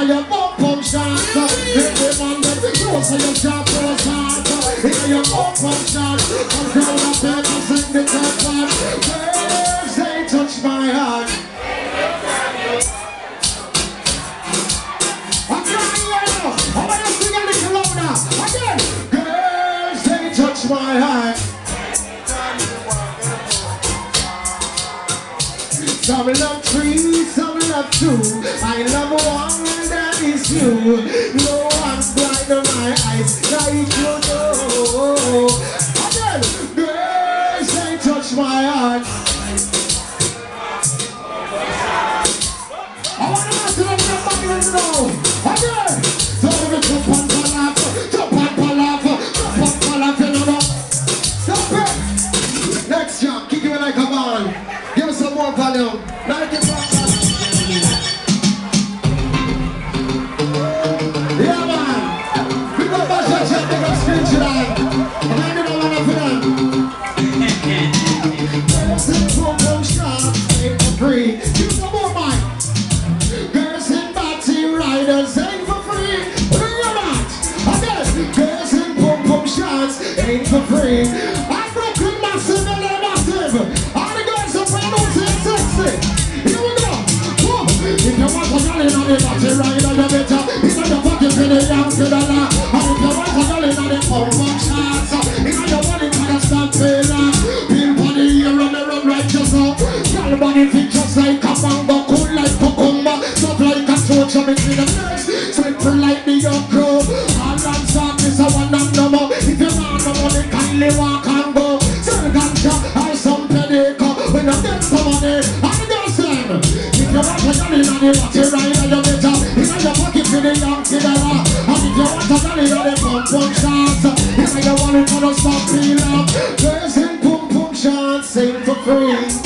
in your bum bum shot. Every man that goes to your job for a start. In your bum bum shot. I'm proud of people sing the top part. Girls, they touch my heart. I'm trying now. I want to sing a little louder. Again. Girls, they touch my heart. Some love three, some love two. I love one, and that is you. No one's blind on my eyes like you know. Again, girls, they touch my heart. I want to ask you to jump on you now. Again, so we jump on palaf, jump on palaf, jump on palaf, you know. Stop it. Next jump, kick it like a ball. Give us some more volume. Like it back. Yeah, man. We got back to check the screen tonight. And I don't want to film. Girls in boom shots, ain't for free. Give some more, man. Girls in body riders, ain't for free. Yeah, man. Again. Girls in boom shots, ain't for free. I broke massive and they're massive. Here we go. If you want to go in on the body rider, you better in your pocket for the young pedala. And if you want to go in on the pump shots, in your body for the stop pillar. Bill body here and the run right just now. Tell body fit just like a mango, cool like cucumber, soft like a torch of between the legs, slippery like the young crow. All and soft is a one and no more. If you want no money, kindly walk and go. Sell ganja or some pedico when I get some money. If you want to go in on the body rider, you better in your pocket for the young kidala. And if you want to go in on the pum shots, if you want it for the stop feel up. Girls in pum shots, sing for free.